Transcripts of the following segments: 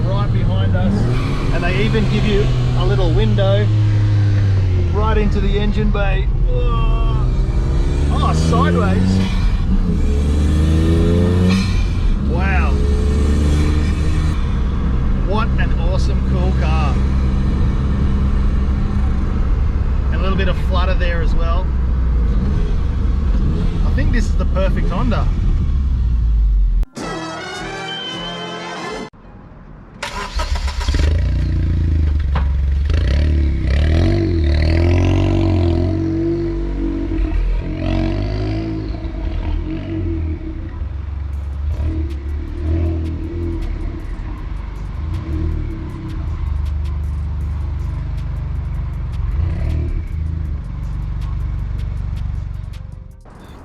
right behind us, and they even give you a little window right into the engine bay. Oh, sideways. Wow. What an awesome, cool car. And a little bit of flutter there as well. I think this is the perfect Honda.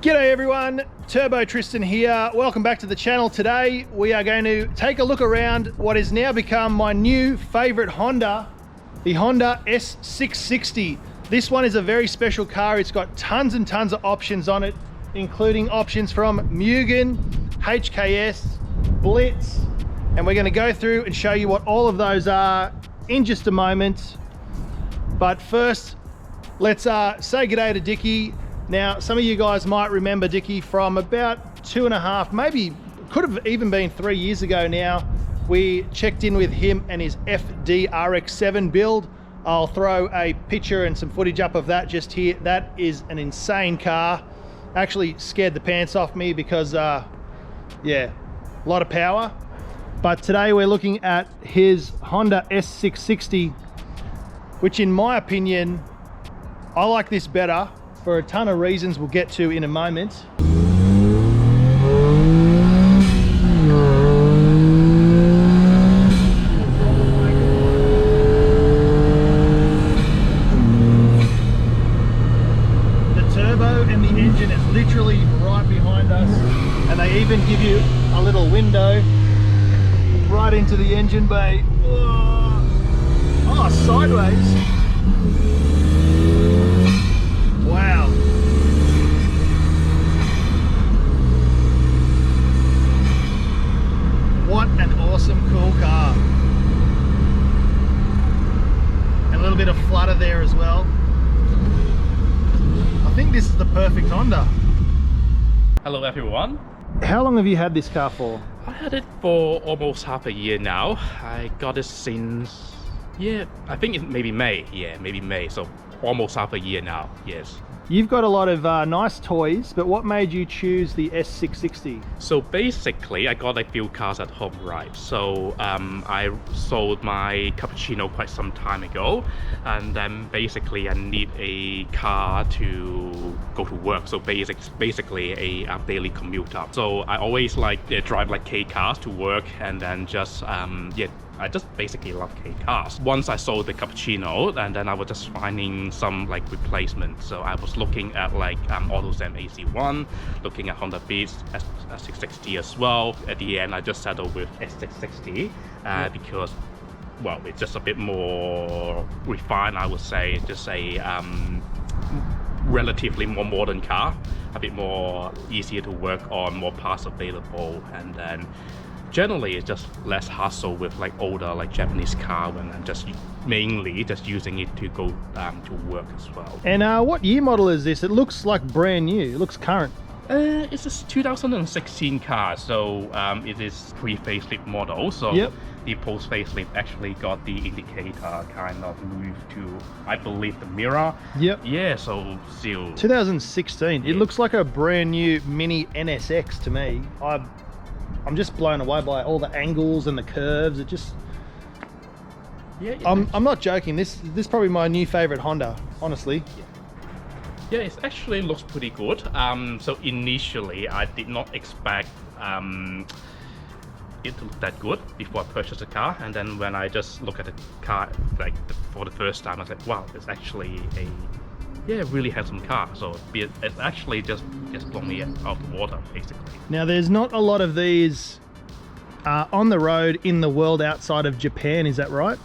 G'day everyone, Turbo Tristan here. Welcome back to the channel. Today we are going to take a look around what has now become my new favorite Honda, the Honda S660. This one is a very special car. It's got tons and tons of options on it, including options from Mugen, HKS, Blitz, and we're going to go through and show you what all of those are in just a moment. But first, let's say g'day to Dickie. Now, some of you guys might remember Dickie from about 2.5, maybe could have even been 3 years ago now. We checked in with him and his FD RX-7 build. I'll throw a picture and some footage up of that just here. That is an insane car. Actually scared the pants off me because, yeah, a lot of power. But today we're looking at his Honda S660, which in my opinion, I like this better for a ton of reasons we'll get to in a moment. The turbo and the engine is literally right behind us, and they even give you a little window right into the engine bay. Oh, sideways. Wow. What an awesome, cool car. And a little bit of flutter there as well. I think this is the perfect Honda. Hello everyone. How long have you had this car for? I had it for almost half a year now. I got it since, yeah, I think it maybe May. Yeah, maybe May. So almost half a year now, yes. You've got a lot of nice toys, but what made you choose the S660? So basically, I got a few cars at home, right? So I sold my Cappuccino quite some time ago, and then basically I need a car to go to work. So basically a daily commuter. So I always like drive like K cars to work, and then just yeah, I just basically love K cars. Once I sold the Cappuccino, and then I was just finding some like replacements. So I was looking at like AutoZone AC1, looking at Honda Beats, S660 as well. At the end, I just settled with S660 because, well, it's just a bit more refined, I would say. Just a relatively more modern car, a bit more easier to work on, more parts available, and then generally it's just less hassle with like older like Japanese car when I'm just mainly just using it to go to work as well. And what year model is this? It looks like brand new. It looks current. It's a 2016 car, so it is pre-facelift model. So yep. The post facelift actually got the indicator kind of moved to, I believe, the mirror. Yep. Yeah, so still 2016. Yeah. It looks like a brand new mini NSX to me. I'm just blown away by all the angles and the curves. It just, yeah. I'm not joking. This is probably my new favorite Honda, honestly. Yeah, it actually looks pretty good. So initially, I did not expect it to look that good before I purchased the car, and then when I just look at the car like for the first time, I was like, wow, it's actually a really handsome car. So it's actually just blown me out of the water, basically. Now, there's not a lot of these on the road in the world outside of Japan, is that right?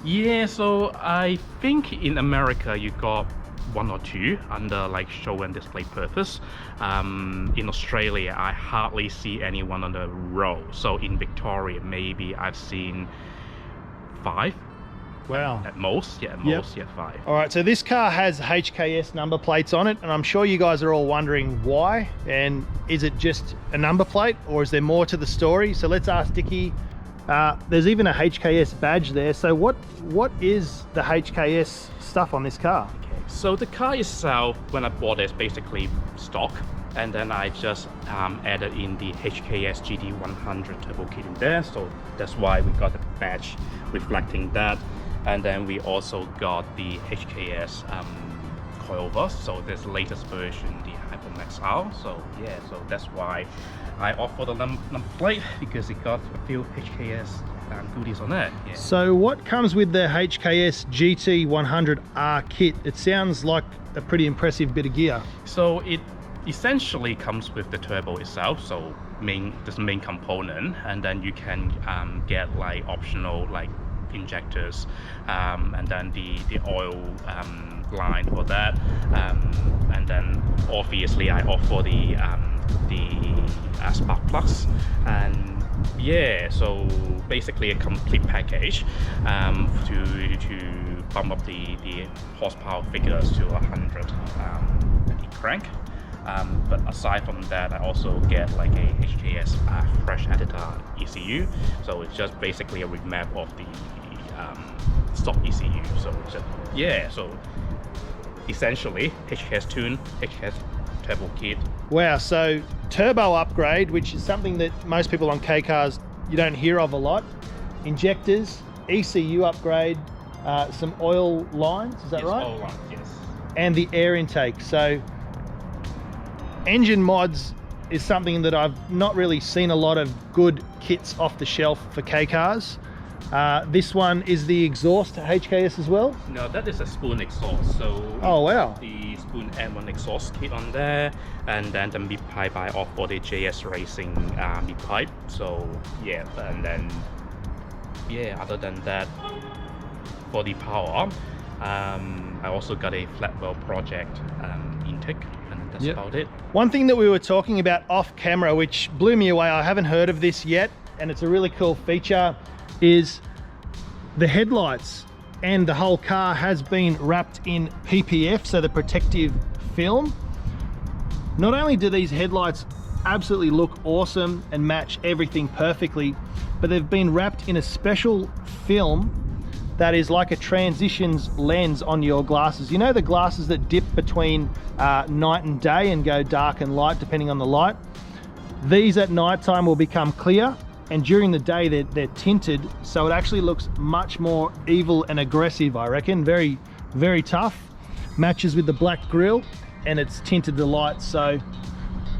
Yeah, so I think in America you got one or two under like show and display purpose. In Australia, I hardly see anyone on the road. So in Victoria, maybe I've seen 5. Wow. At most, yeah, at most, yeah, 5. All right, so this car has HKS number plates on it, and I'm sure you guys are all wondering why, and is it just a number plate, or is there more to the story? So let's ask Dickie. There's even a HKS badge there. So what is the HKS stuff on this car? Okay, so the car itself, when I bought it, is basically stock, and then I just added in the HKS GT100 turbo kit in there, so that's why we got the badge reflecting that. And then we also got the HKS coilovers, so this latest version, the Hypermax R. So yeah, so that's why I opt for the number plate, because it got a few HKS goodies on it. Yeah. So what comes with the HKS GT100R kit? It sounds like a pretty impressive bit of gear. So it essentially comes with the turbo itself, so this main component, and then you can get like optional like injectors, and then the oil line for that, and then obviously I offer the spark plugs, and yeah, so basically a complete package to bump up the horsepower figures to 100 the crank. But aside from that, I also get like a HKS fresh editor ECU, so it's just basically a remap of the stock ECU. So it's just, yeah, so essentially HKS tune, HKS turbo kit. Wow, so turbo upgrade, which is something that most people on K cars you don't hear of a lot. Injectors, ECU upgrade, some oil lines, is that right? Oil lines, yes. And the air intake. So engine mods is something that I've not really seen a lot of good kits off the shelf for K cars. This one is the exhaust HKS as well? No, that is a spoon exhaust. So oh wow, the spoon M1 exhaust kit on there, and then the mid pipe I opt for the JS Racing mid pipe. So yeah, and then yeah, other than that, for the power, I also got a Flatwell Project intake. That's about it. One thing that we were talking about off camera, which blew me away, I haven't heard of this yet, and it's a really cool feature, is the headlights, and the whole car has been wrapped in PPF, so the protective film. Not only do these headlights absolutely look awesome and match everything perfectly, but they've been wrapped in a special film that is like a transitions lens on your glasses. You know the glasses that dip between night and day and go dark and light depending on the light? These at nighttime will become clear, and during the day they're tinted, so it actually looks much more evil and aggressive, I reckon. Very, very tough. Matches with the black grille, and it's tinted to light. So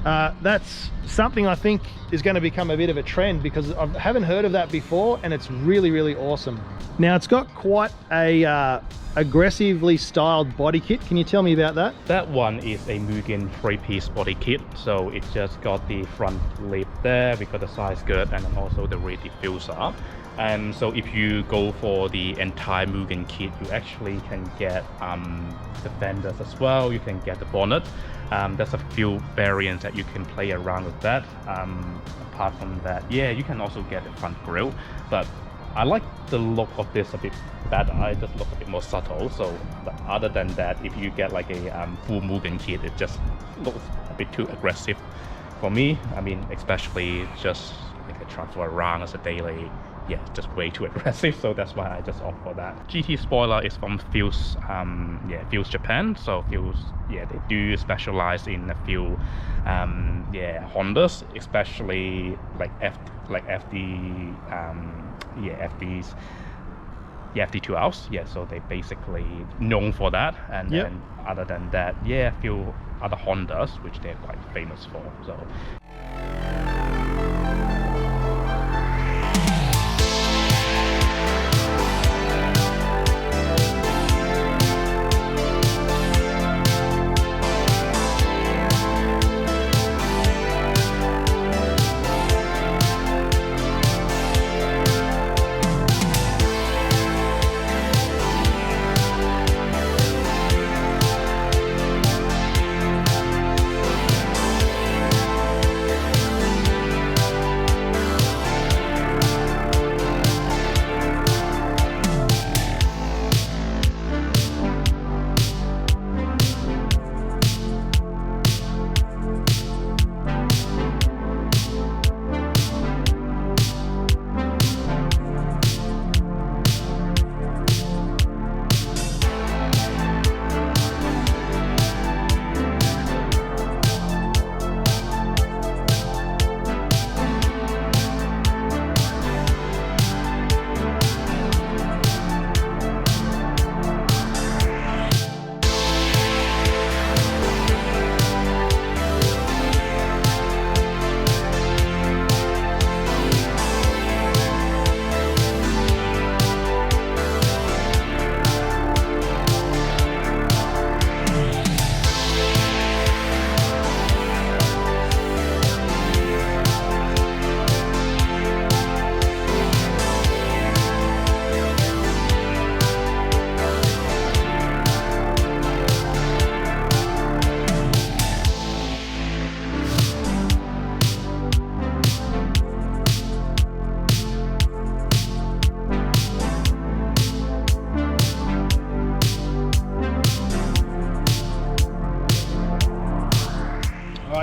that's something I think is going to become a bit of a trend, because I haven't heard of that before, and it's really, really awesome. Now it's got quite a aggressively styled body kit. Can you tell me about that? That one is a Mugen 3-piece body kit. So it just got the front lip there, we got the side skirt, and then also the rear diffuser. And so if you go for the entire Mugen kit, you actually can get the fenders as well, you can get the bonnet. There's a few variants that you can play around with that. Apart from that, yeah, you can also get the front grille, but I like the look of this a bit better. It just looks a bit more subtle. So, but other than that, if you get like a full Mugen kit, it just looks a bit too aggressive for me. I mean, especially just like a transfer around as a daily, yeah, just way too aggressive. So that's why I just opt for that. GT spoiler is from Fuse, Fuse Japan. So Fuse, yeah, they do specialize in a few, Hondas, especially like FD2Ls, yeah, so they basically known for that. And then other than that, yeah, a few other Hondas which they're quite famous for. So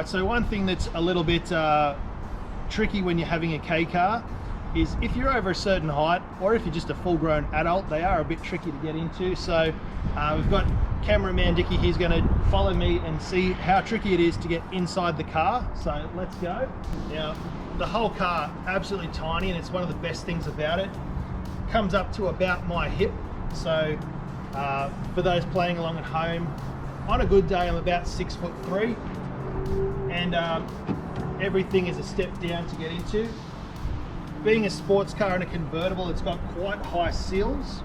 so one thing that's a little bit tricky when you're having a K car is if you're over a certain height, or if you're just a full-grown adult, they are a bit tricky to get into. So we've got cameraman Dickie, he's going to follow me and see how tricky it is to get inside the car. So let's go. Now, the whole car absolutely tiny, and it's one of the best things about it. Comes up to about my hip. So for those playing along at home, on a good day I'm about 6'3", and everything is a step down to get into. Being a sports car and a convertible, it's got quite high sills,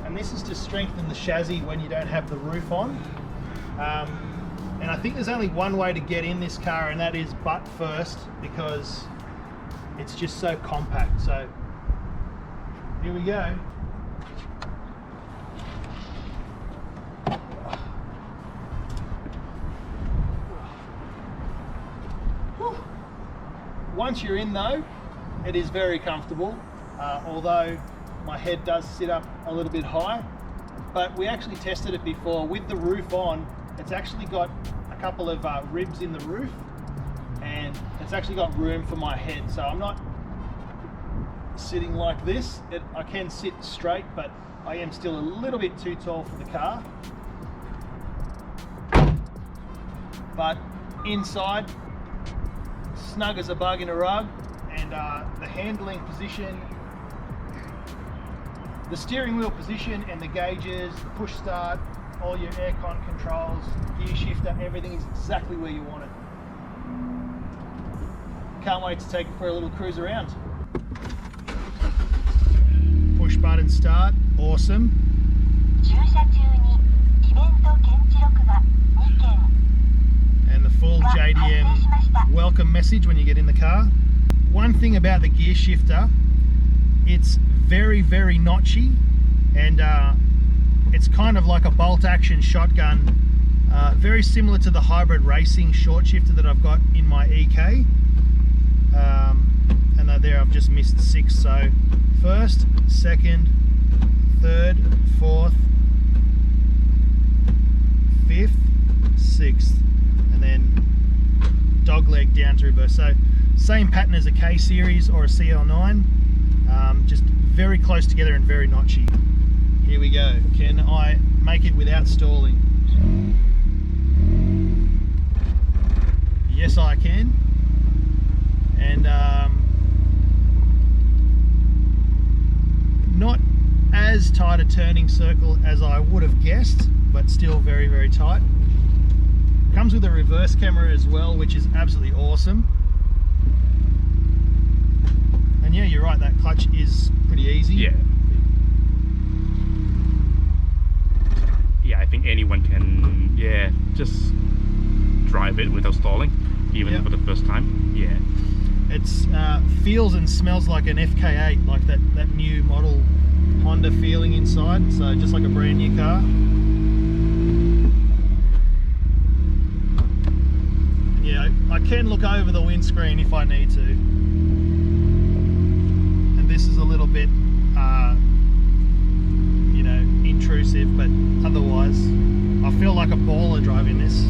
and this is to strengthen the chassis when you don't have the roof on. And I think there's only one way to get in this car, and that is butt first, because it's just so compact. So here we go. Once you're in though, it is very comfortable, although my head does sit up a little bit high. But we actually tested it before with the roof on. It's actually got a couple of ribs in the roof, and it's actually got room for my head. So I'm not sitting like this. I can sit straight, but I am still a little bit too tall for the car. But inside, snug as a bug in a rug, and the handling position, the steering wheel position and the gauges, the push start, all your aircon controls, gear shifter, everything is exactly where you want it. Can't wait to take it for a little cruise around. Push button start, awesome. And the full JDM welcome message when you get in the car. One thing about the gear shifter, it's very, very notchy, and it's kind of like a bolt action shotgun, very similar to the hybrid racing short shifter that I've got in my EK. And there I've just missed 6, so first, second, third, fourth, fifth, sixth, and then dog leg down to reverse. So same pattern as a K series or a CL9, just very close together and very notchy. Here we go. Can I make it without stalling? Yes, I can. And not as tight a turning circle as I would have guessed, but still very, very tight. Comes with a reverse camera as well, which is absolutely awesome. And yeah, you're right, that clutch is pretty easy. Yeah. Yeah, I think anyone can, yeah, just drive it without stalling, even for the first time. Yeah. It's feels and smells like an FK8, like that new model Honda feeling inside, so just like a brand new car. Yeah, I can look over the windscreen if I need to. And this is a little bit, you know, intrusive, but otherwise, I feel like a baller driving this.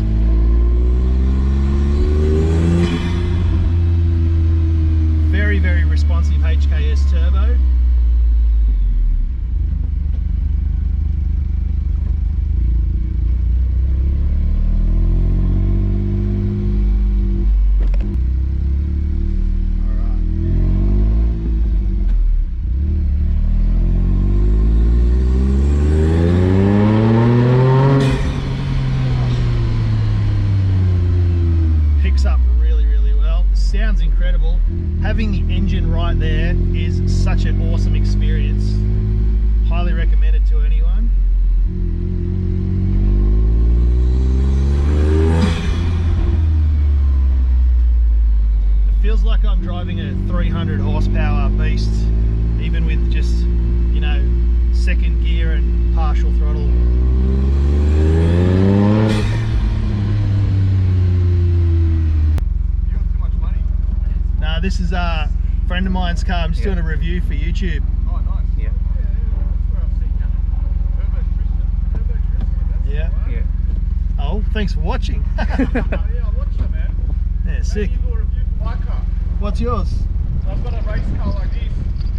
Very, very responsive HKS turbo. Sounds incredible. Having the engine right there is such an awesome experience. Highly recommended to anyone. It feels like I'm driving a 300 horsepower beast, even with just, you know, second gear and partial throttle. This is a friend of mine's car. I'm just doing a review for YouTube. Oh, nice. Yeah. That's where I've seen that. Turbo Tristan. Yeah. Oh, thanks for watching. Yeah, I watched it, man. sick. Can you do a review for my car? What's yours? So I've got a race car like this.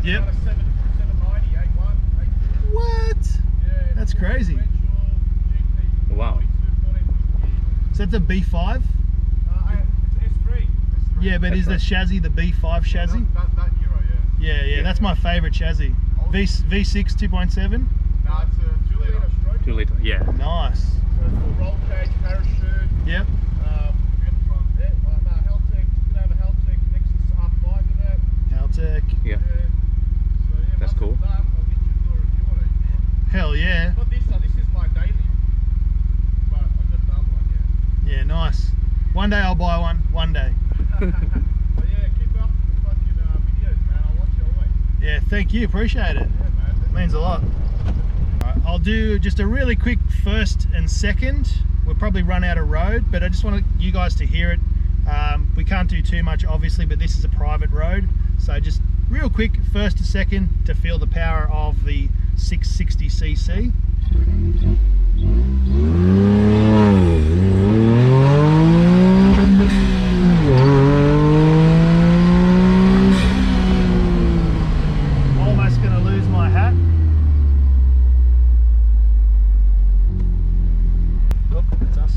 Yep. Got a 790, 81, 82. What? Yeah, That's full crazy. differential, GT, Wow. 42, 14, 50. Is that the B5? It's S3. Yeah, but is the chassis the B5 chassis? That Euro, yeah. Yeah, that's my favourite chassis. V6 2.7? No, it's a 2 litre stroke. 2 litre, yeah. Nice. So full roll cage, parachute. Yep. Forget the front there. No, Heltec. You can have a Heltec Nexus R5 in there. Haltech. Yeah. So yeah, That's once cool. it's done, I'll get you to do a review on it if you want. Hell yeah. Not this one, this is my daily. But I've got the other one, yeah. Yeah, nice. One day I'll buy one day. But yeah, keep up the fucking videos, man. I'll watch you always. Yeah, thank you, appreciate it. Yeah, man. Means a lot. Alright, I'll do just a really quick first and second. We'll probably run out of road, but I just wanted you guys to hear it. We can't do too much obviously, but this is a private road. So just real quick, first to second, to feel the power of the 660cc. Almost gonna lose my hat. Oh, that's us.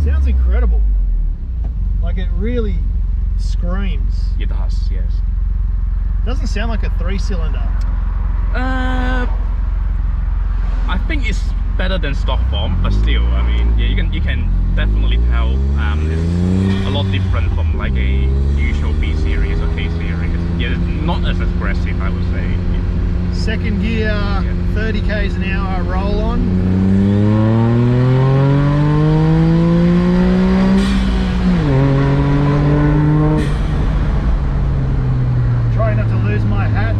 Sounds incredible. Like it really screams. It does, yes. Doesn't sound like a 3-cylinder. I think it's better than stock form, but still, I mean, yeah, you can definitely tell it's a lot different from like a usual B series or K series. Yeah, it's not as aggressive, I would say. Second gear, 30 k's an hour roll on. Try not to lose my hat.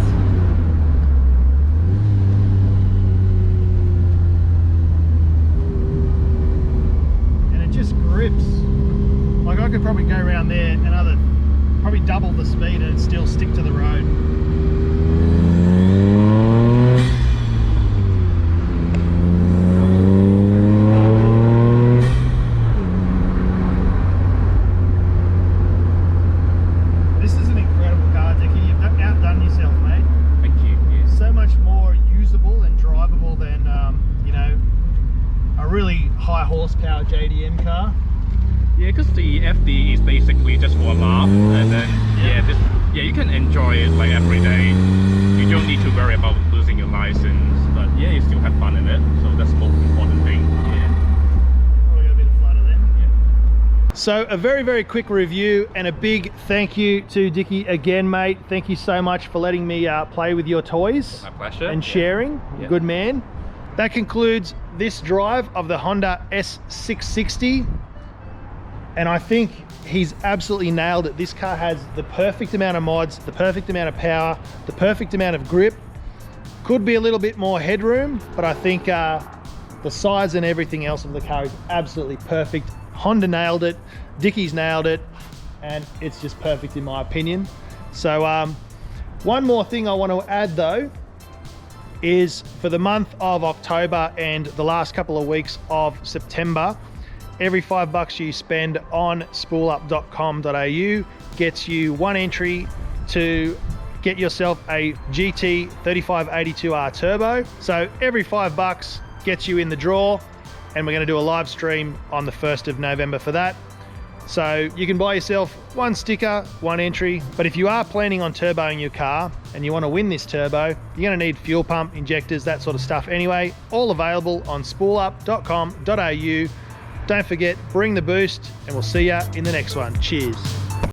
And it just grips. Like I could probably go around there probably double the speed and it'd still stick to the road. This is an incredible car, Dickie. You've outdone yourself, mate. Thank you. Yeah. So much more usable and drivable than, you know, a really high horsepower JDM car. Yeah, because the FD is basically just for a laugh, and then you can enjoy it like every day. You don't need to worry about losing your license, but yeah, you still have fun in it. So that's the most important thing. Yeah. Oh, we got a bit of fun of them. So a very, very quick review and a big thank you to Dickie again, mate. Thank you so much for letting me play with your toys. My pleasure. And sharing. Yeah. Good man. That concludes this drive of the Honda S660. And I think he's absolutely nailed it. This car has the perfect amount of mods, the perfect amount of power, the perfect amount of grip. Could be a little bit more headroom, but I think the size and everything else of the car is absolutely perfect. Honda nailed it, Dickie's nailed it, and it's just perfect in my opinion. So one more thing I want to add though is for the month of October and the last couple of weeks of September, every $5 you spend on spoolup.com.au gets you one entry to get yourself a GT 3582R Turbo. So every $5 gets you in the draw, and we're going to do a live stream on the 1st of November for that. So you can buy yourself one sticker, one entry, but if you are planning on turboing your car and you want to win this turbo, you're going to need fuel pump, injectors, that sort of stuff anyway. All available on spoolup.com.au. Don't forget, bring the boost, and we'll see ya in the next one. Cheers.